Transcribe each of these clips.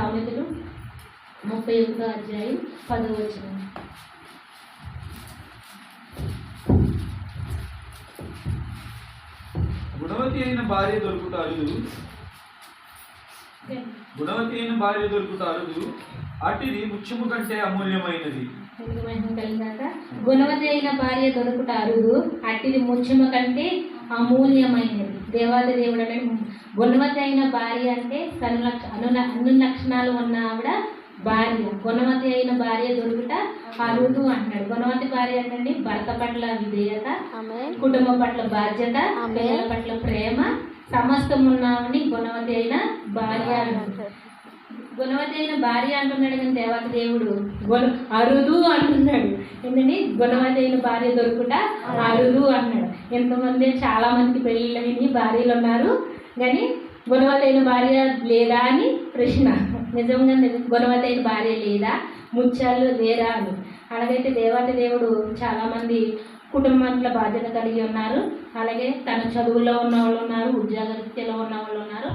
సామెతలు 31వ అధ్యాయం 10వ వచనం. గుణవతి అయిన భార్య దొరుకుట అరుదు, గుణవతి అయిన భార్య దొరుకుట అరుదు, అటిది ముత్యము కంటే అమూల్యమైనది. గుణవతి అయిన భార్య దొరుకుట అరుదు, అట్టిది ముత్యము కంటే అమూల్యమైనది. దేవాది దేవుడు అంటే గుణవతి అయిన భార్య అంటే అన్ని లక్షణాలు ఉన్న ఆవిడ భార్య. గుణవతి అయిన భార్య దొరుకుట అరుదు అంటున్నాడు. గుణవతి భార్య అంటే భర్త పట్ల విధేయత, కుటుంబం పట్ల బాధ్యత, పిల్లల పట్ల ప్రేమ, సమస్తం ఉన్నామని గుణవతి అయిన భార్య అంటారు. గుణవతి అయిన భార్య అంటున్నాడు కానీ దేవత దేవుడు అరుదు అంటున్నాడు. ఏంటంటే గుణవతి అయిన భార్య దొరుకుట అరుదు అన్నాడు. ఎంతమంది చాలా మందికి పెళ్ళిళ్ళని భార్యలు ఉన్నారు కానీ గుణవతి అయిన భార్య లేదా అని ప్రశ్న. నిజంగా గుణవతి అయిన భార్య లేదా, ముత్యాలు లేరా అని. అలాగైతే దేవత దేవుడు చాలామంది కుటుంబంలో బాధ్యత కలిగి ఉన్నారు. అలాగే తన చదువుల్లో ఉన్న వాళ్ళు ఉన్నారు, ఉద్యోగరీత్యాలో ఉన్న వాళ్ళు ఉన్నారు.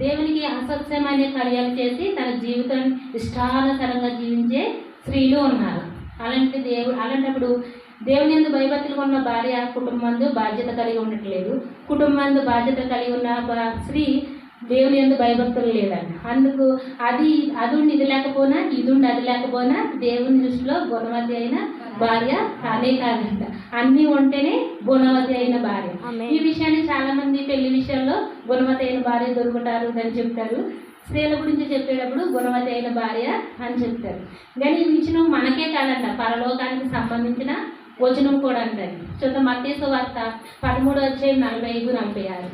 దేవునికి అసత్యమైన కార్యాలు చేసి తన జీవితాన్ని ఇష్టానుసారంగా జీవించే స్త్రీలు ఉన్నారు. అలాంటప్పుడు దేవుని యందు భయభక్తులు ఉన్న భార్య కుటుంబంలో బాధ్యత కలిగి ఉండట్లేదు. కుటుంబంలో బాధ్యత కలిగి ఉన్న స్త్రీ దేవుని యందు భయభక్తులు లేదండి. అందుకు అది ఉండి ఇది లేకపోయినా, ఇది ఉండి అది లేకపోయినా దేవుని దృష్టిలో గుణవతి అయిన భార్య కానే కాదంట. అన్నీ ఉంటేనే గుణవతి అయిన భార్య. ఈ విషయాన్ని చాలా మంది పెళ్లి విషయంలో గుణవతి అయిన భార్య దొరుకుతారు అని చెప్తారు. స్త్రీల గురించి చెప్పేటప్పుడు గుణవతి అయిన భార్య అని చెప్తారు. కానీ ఈ విషయం మనకే కాదంట, పరలోకానికి సంబంధించిన వచనం కూడా అంటారు. చూద్దాం మత్తయి సువార్త 13వ అధ్యాయం 45-46.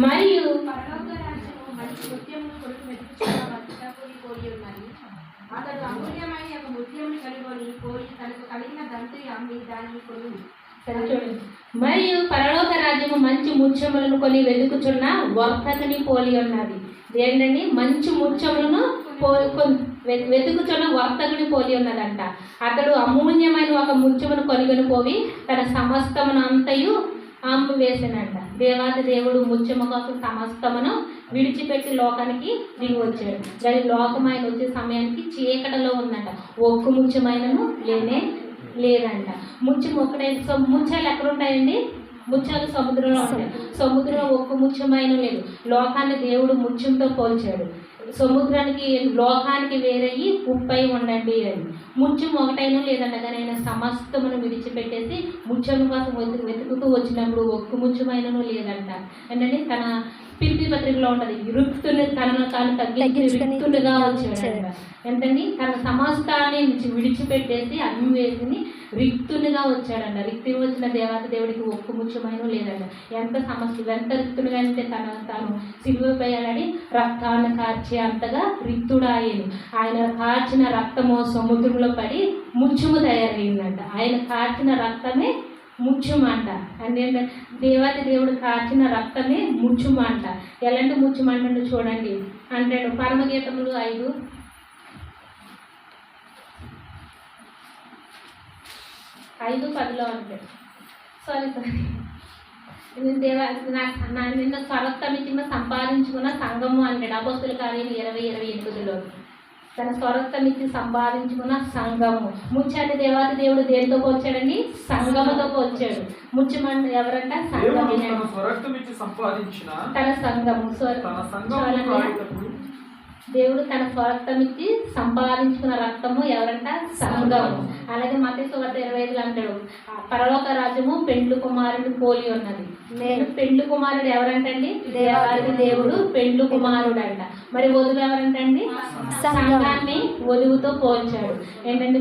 మరియు అతడు అమూల్యమైన ఒక ముత్యమును కనుగొని పోయి తనకు కలిగిన దంతి అమ్మి దానిని కొను. మరియు పరలోక రాజ్యము మంచి ముత్యములను కొని వెతుకుచున్న వర్తకుని పోలి ఉన్నది. ఏంటండి? మంచి ముత్యములను వెతుకుచున్న వర్తకుని పోలి ఉన్నదంట. అతడు అమూల్యమైన ఒక ముత్యమును కొనుగొని పోయి తన సమస్తమును అంతయు అమ్ము వేసినంట. దేవాది దేవుడు ముత్యము కోసం సమస్తమును విడిచిపెట్టి లోకానికి దిగి వచ్చాడు. దాని లోకమైన వచ్చే సమయానికి చీకటిలో ఉందంట. ఒక్క ముత్యమైనను లేదంట. ముత్యం ఒక్కడైనా ముత్యాలు ఎక్కడ ఉంటాయండి? ముత్యాలు సముద్రంలో ఉంటాయి. సముద్రంలో ఒక్క ముత్యమైన లేదు. లోకాన్ని దేవుడు ముత్యంతో పోల్చాడు. సముద్రానికి లోకానికి వేరయ్యి ఉప్పై ఉండండి అని. ముత్యం ఒకటైనా లేదంట. కానీ ఆయన సమస్తమును విడిచిపెట్టేసి ముత్యం కోసం వెతుకుతూ వచ్చినప్పుడు ఒక్క ముత్యమైనను లేదంట. ఏంటంటే తన పిలిపి పత్రికలో ఉంటుంది, రిక్తుని తనను తాను తగ్గించి రిక్తునిగా వచ్చాడంట. ఏంటండి? తన సమస్తాన్ని విడిచిపెట్టేసి అన్ని వేసి రిక్తునిగా వచ్చాడంట. రిక్తుని వచ్చిన దేవత దేవుడికి ఒక్క ముత్యమైన లేదంట. ఎంత రిక్తునిగా అంటే తాను సిలువపై అని రక్తాన్ని కార్చి అంతగా రిక్తుడాయను. ఆయన కార్చిన రక్తము సముద్రంలో పడి ముత్యము తయారైందంట. ఆయన కార్చిన రక్తమే ముత్యం అంట. అంటే దేవాది దేవుడు కార్చిన రక్తమే ముత్యం అంట. ఎలాంటి ముత్యం అంటే చూడండి అంటాడు పరమగీతములు 5:10 అంటాడు. సారీ నిన్న స్వరక్తమిచ్చిన సంపాదించుకున్న సంఘము అంటాడు. అపొస్తలుల కార్యం 20:28 తన స్వరక్తమిచ్చి సంపాదించుకున్న సంఘము. ముత్యాన్ని దేవాది దేవుడు దేనితో పోల్చాడండి? సంఘముతో పోల్చాడు. ముత్యం అంటే ఎవరంట? సంఘము. తన సంఘము. దేవుడు తన స్వరక్తమిచ్చి సంపాదించుకున్న రక్తము ఎవరంట? సంఘము. అలాగే మత్తయి సువార్త 25 అంటాడు, పరలోక రాజ్యము పెండ్లు కుమారుడు పోలి ఉన్నది. నేను పెండ్లు కుమారుడు ఎవరంటండి? దేవాది దేవుడు పెండ్లు కుమారుడు అంట. మరి వధువు ఎవరంటండి? సంఘాన్ని వధువుతో పోల్చాడు. ఏంటంటే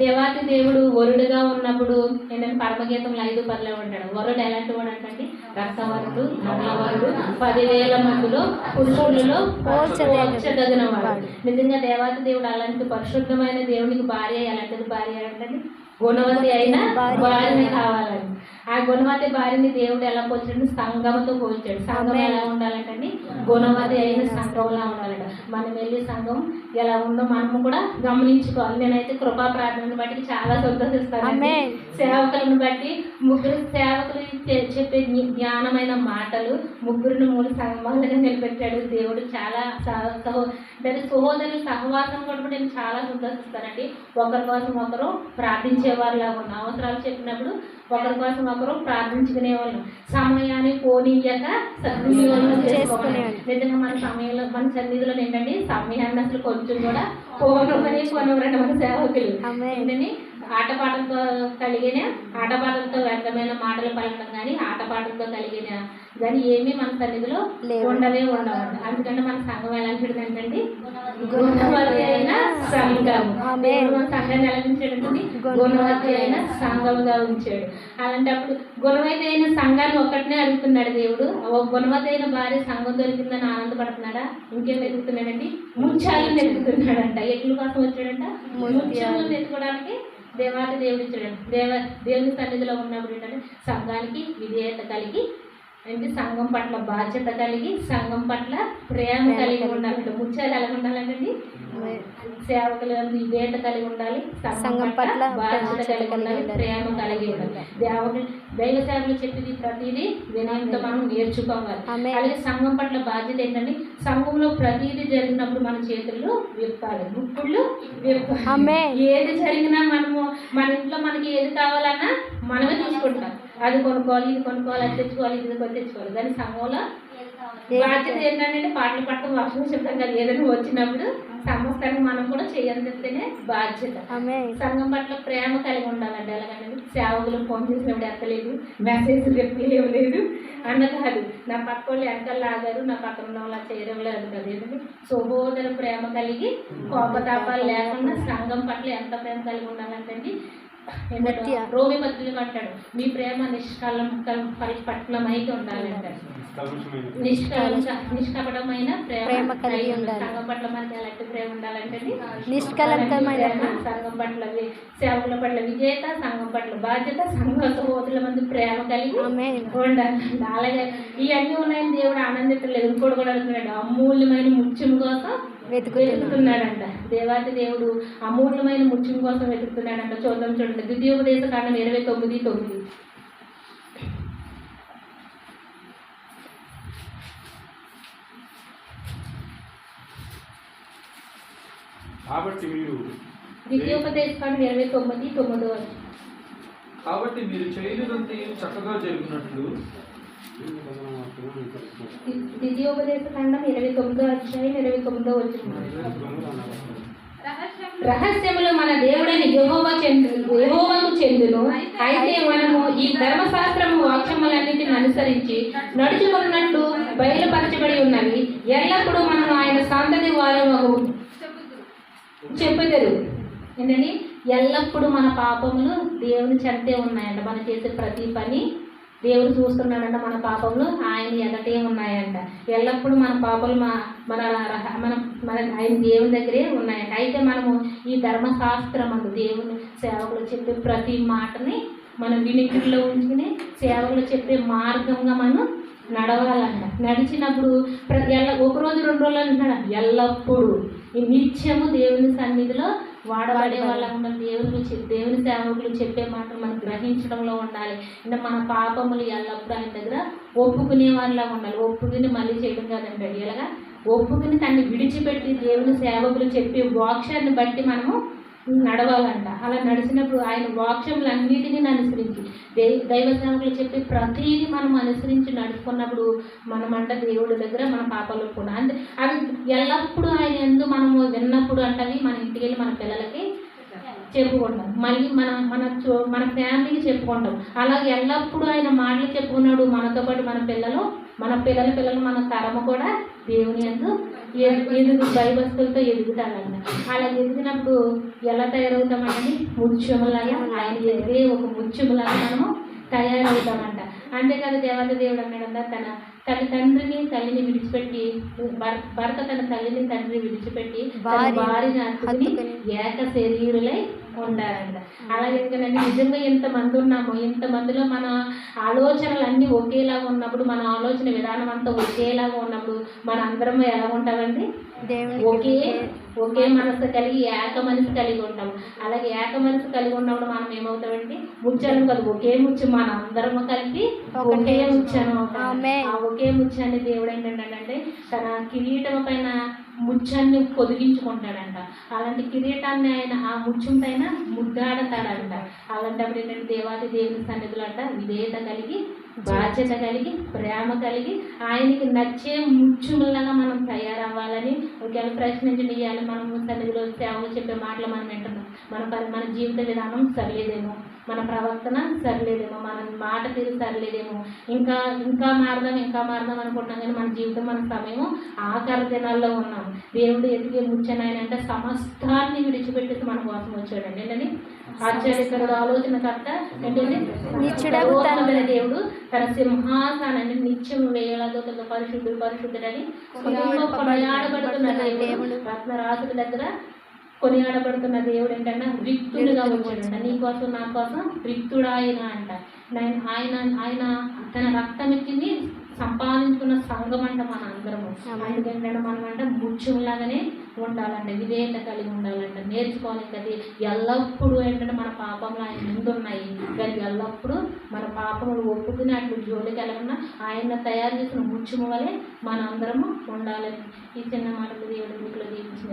దేవాది దేవుడు వరుడుగా ఉన్నప్పుడు ఏంటంటే పరమగీతంలో 5:10 ఉంటాడు. వరుడు ఎలాంటి వాడు అంటండి? రక్తవరుడు, నల్లవరుడు, 10,000 మందిలో పురుషులలో పోల్చదగిన వాడు. నిజంగా దేవాది దేవుడు అలాంటి పరిశుద్ధమైన దేవునికి భార్య ఎలాంటిది భార్య అంటండి? గుణవతి అయిన భార్య కావాలని. ఆ గుణవతి భార్యని దేవుడు ఎలా పోల్చాడు? సంఘంతో పోల్చాడు. సంఘం ఎలా ఉండాలంటే గుణవతి అయిన సంఘంలా ఉండాలంట. మనం వెళ్ళి సంఘం ఎలా ఉందో మనము కూడా గమనించుకోవాలి. నేనైతే కృపా ప్రార్థనను బట్టి చాలా సంతోషిస్తాను. సేవకులను బట్టి ముగ్గురు సేవకులు చెప్పే జ్ఞానమైన మాటలు ముగ్గురిని 3 సంఘాలుగా నిలబెట్టాడు దేవుడు. చాలా దాని సహోదరుల సహవాసం కూడా నేను చాలా సంతోషిస్తానండి. ఒకరి కోసం ఒకరు ప్రార్థించేవారిలాగా ఉన్న అవసరాలు చెప్పినప్పుడు ఒకరి కోసం ఒకరు ప్రార్థించుకునే వాళ్ళం. సమయాన్ని పోనీయక సద్వినియోగం చేసుకునే నిజంగా మన సమయంలో మన సన్నిధిలో ఏంటండి సమయాన్ని అసలు కొంచెం కూడా పోనవని కొనవరండి మన సేవకులు. ఏంటని ఆటపాటలతో ఆటపాటలతో వ్యర్థమైన మాటలు పలకడం కానీ ఆటపాటలతో కలిగిన కానీ ఏమీ మన సన్నిధిలో ఉండవు. అందుకంటే మన సంఘం ఎలాంటిది ఏంటండి గుణవతి అయిన సంఘం. మన సంఘాన్ని ఎలా ఉంచాడంటే గుణవతి అయిన సంఘంగా ఉంచాడు. అలాంటప్పుడు గుణవతి అయిన సంఘాన్ని ఒక్కటినే అడుగుతున్నాడు దేవుడు. గుణవతి అయిన భార్య సంఘం దొరికిందని ఆనందపడుతున్నాడా? ఇంకేం వెతుకుతున్నాడండి? ముత్యాలను వెతుకుతున్నాడంట. ఎట్ల కోసం వచ్చాడంట? ముత్యాలను వెతుకోవడానికి దేవాది దేవుడు ఇచ్చాడు. దేవుని సన్నిధిలో ఉన్నప్పుడు ఏంటంటే సంఘానికి విధేయత కలిగి అంటే సంఘం పట్ల బాధ్యత కలిగి సంఘం పట్ల ప్రేమ కలిగి ఉండాలంటే ముత్యాలు ఎలా ఉండాలంటే సేవకులు విధేయత కలిగి ఉండాలి, సంఘం పట్ల బాధ్యత కలిగి ఉండాలి, ప్రేమ కలిగి ఉండాలి. దైవ సేవలు చెప్పేది ప్రతిదీ వినయంతో మనం నేర్చుకోవాలి. అలాగే సంఘం పట్ల బాధ్యత ఏంటంటే సంఘంలో ప్రతిదీ జరిగినప్పుడు మన చేతుల్లో విప్పాలి, గుప్పుళ్ళు విప్పాలి. ఏది జరిగినా మనము మన ఇంట్లో మనకి ఏది కావాలన్నా మనమే తీసుకుంటాం. అది కొనుక్కోవాలి, ఇది కొనుక్కోవాలి, అది తెచ్చుకోవాలి, ఇది తెచ్చుకోవాలి. కానీ సంఘంలో బాధ్యత ఏంటంటే పాటలు పట్టడం వర్షం చెప్తాం కదా, ఏదైనా వచ్చినప్పుడు సమస్తాన్ని మనం కూడా చేయాలని చెప్తేనే బాధ్యత. సంఘం పట్ల ప్రేమ కలిగి ఉండాలండి. ఎలాగంటే సేవకులు ఫోన్ చేసినప్పుడు ఎత్తలేదు, మెసేజ్ రిప్లై ఇవ్వలేదు అన్న కాదు. నా పక్క వాళ్ళు వెనకాల లాగారు, నా పక్కన ఉన్న వాళ్ళు చేయడం లేదు కదా. ఎందుకంటే సహోదర ప్రేమ కలిగి కోపతాపాలు లేకుండా సంఘం పట్ల ఎంత ప్రేమ కలిగి ఉండాలంటే ఏంటంటే రోమి పత్రిక అంటాడు మీ ప్రేమ పట్లమైతే ఉండాలంటాడు. నిష్కపటమైన ప్రేమ కలిగి ఉండాలి. సంఘం పట్ల మనకి ఎలాంటి ప్రేమ ఉండాలంటే నిష్కలంకమైన సంఘం పట్ల సేవకుల పట్ల విజేత, సంఘం పట్ల బాధ్యత, సంఘ సహోదరుల మంది ప్రేమ కలిగి ఉండాలి. అలాగే ఇవన్నీ ఉన్నాయని దేవుడు ఆనందించలేదు. ఇంకోటి కూడా అడుగుతున్నాడు, అమూల్యమైన ముత్యం కోసం వెతుకుతున్నాడంట. దేవాది దేవుడు అమూల్యమైన ముత్యం కోసం వెతుకుతున్నాడంట. చూద్దాం చూడండి, ద్వితీయోపదేశ కాండం 29:9. కాబట్టి మీరు ద్వితీయోపదేశ కాండం 29:9. కాబట్టి మీరు చేయనిదంతా చక్కగా జరిగినట్లు ద్వితీయోపదేశ కాండం 29:29. రహస్యములు మన దేవుడైన యెహోవాకు చెందును. అయితే మనము ఈ ధర్మశాస్త్రము వాక్యములన్నిటిని అనుసరించి నడుచుకున్నట్లు బయలుపరచబడి ఉన్నవి. ఎల్లప్పుడూ మనం ఆయన సంతతి వారు చెప్పుదరు. ఏంటండి ఎల్లప్పుడూ మన పాపములు దేవుని చెంతే ఉన్నాయంట. మనం చేసే ప్రతి పని దేవుడు చూస్తున్నాడంట. మన పాపములు ఆయన ఎదటే ఉన్నాయంట. ఎల్లప్పుడూ మన పాపలు మన ఆయన దేవుని దగ్గరే ఉన్నాయంట. అయితే మనము ఈ ధర్మశాస్త్రం దేవుని సేవకులు చెప్పే ప్రతి మాటని మనం వినికిడిలో ఉంచుకుని సేవకులు చెప్పే మార్గంగా మనం నడవాలంట. నడిచినప్పుడు ఒకరోజు 2 రోజులు అంటున్నాడు, ఎల్లప్పుడూ ఈ నిత్యము దేవుని సన్నిధిలో వాడబడే వాళ్ళ ఉండాలి. దేవుని సేవకులు చెప్పే మాటలు మనం గ్రహించడంలో ఉండాలి. అంటే మన పాపములు ఎల్లప్పుడూ ఆయన దగ్గర ఒప్పుకునే వాళ్ళలా ఉండాలి. ఒప్పుకుని మళ్ళీ చేయడం కాదండి. ఎలాగా ఒప్పుకుని తన్ని విడిచిపెట్టి దేవుని సేవకులు చెప్పే వాక్యాన్ని బట్టి మనము నడవాలంట. అలా నడిచినప్పుడు ఆయన వాక్యములన్నిటినీ అనుసరించి దైవ సేవకులు చెప్పి ప్రతిదీ మనం అనుసరించి నడుచుకున్నప్పుడు మనమంట దేవుడి దగ్గర మన పాపాలు కూడా అంటే అవి ఎల్లప్పుడూ ఆయన ఎందు మనము విన్నప్పుడు అంటే అవి మన ఇంటికి వెళ్ళి మన పిల్లలకి చెప్పుకుంటాం. మళ్ళీ మన ఫ్యామిలీకి చెప్పుకుంటాం. అలాగే ఎల్లప్పుడూ ఆయన మాటలు చెప్పుకున్నాడు. మనతో పాటు మన పిల్లలు మన తరము కూడా దేవుని యందు భయభక్తులతో ఎదుగుతారంట. అలా ఎదిగినప్పుడు ఎలా తయారవుతామంటే ముత్యములాగా ఆయన ఎదిగే ఒక ముత్యములాగా మనము తయారవుతామంట. అంతేకాదు దేవాది దేవుడు అన్నాడంట తల్లిని విడిచిపెట్టి భర్త తన తల్లిని తండ్రిని విడిచిపెట్టి తన భార్యని హత్తుకుని ఏక శరీరులై ఉండాలంట. అలాగే నిజంగా ఎంతమంది ఉన్నామో ఇంతమందిలో మన ఆలోచనలు అన్నీ ఒకేలాగా ఉన్నప్పుడు, మన ఆలోచన విధానం అంతా ఒకేలాగా ఉన్నప్పుడు మన అందరం ఎలా ఉంటామండి? ఒకే మనసు కలిగి ఏక మనసు కలిగి ఉంటాము. అలాగే ఏక మనసు కలిగి ఉన్నప్పుడు మనం ఏమవుతామండి? ముత్యాలను కాదు, ఒకే ముత్యం మన అందరము కలిపి ఒకే ముత్యాన్ని అవుతాం. ఆ ఒకే ముత్యాన్ని దేవుడు ఏంటంటే తన కిరీటం పైన ముత్యాన్ని పొదిగించుకుంటాడంట. అలాంటి కిరీటాన్ని ఆయన ఆ ముత్యం పైన ముద్దాడతాడంట. అలాంటప్పుడు ఏంటంటే దేవాది దేవుని సన్నిధులు అంట విధేయత కలిగి, బాధ్యత కలిగి, ప్రేమ కలిగి, ఆయనకి నచ్చే ముత్యములాగా మనం తయారవ్వాలని ఒకవేళ ప్రశ్నించండి. ఇవ్వాలి మనం సన్నిధిలో సేవ చెప్పే మాటలు మనం వింటున్నాం. మన జీవిత విధానం సరిలేదేమో, మన ప్రవర్తన సరిలేదేమో, మన మాట తీరు సరిలేదేమో, ఇంకా మారదాం అనుకుంటున్నాం. కానీ మన జీవితం, మన సమయం ఆఖరి దినాల్లో ఉన్నాం. దేవుడు ఎదిగే ముచ్చని ఆయన అంటే సమస్తాన్ని విడిచిపెట్టేసి మన కోసం వచ్చాడండి. ఏంటండి? ఆశ్చర్యకరుడు, ఆలోచనకర్త, ఏంటండి? సర్వోన్నతుడైన దేవుడు తన సింహాసనాన్ని నిత్యం వేలాదో పరిశుద్ధుడని కొనియాడబడుతున్న దేవుడు, రత్నరాజుల దగ్గర కొనియాడబడుతున్న దేవుడు ఏంటన్నా రిక్తుడుగా వచ్చాడంట. నీ కోసం నా కోసం రిక్తుడాయన అంట. ఆయన తన రక్తం ఇచ్చింది సంపాదించుకున్న సంఘం అంట మన అందరము. ఎందుకంటే మనం అంటే ముత్యంలాగానే ఉండాలంటే, విధేయత కలిగి ఉండాలంట, నేర్చుకోవాలి. అది ఎల్లప్పుడూ ఏంటంటే మన పాపంలో ఆయన ముందున్నాయి. కానీ ఎల్లప్పుడూ మన పాపములు ఒప్పుకుని అట్లు జోలికి వెళ్ళకుండా ఆయన తయారు చేసిన ముత్యము వలె మన అందరము ఉండాలని ఈ చిన్న మాటలు దేవుడి బుక్లో దీపించిన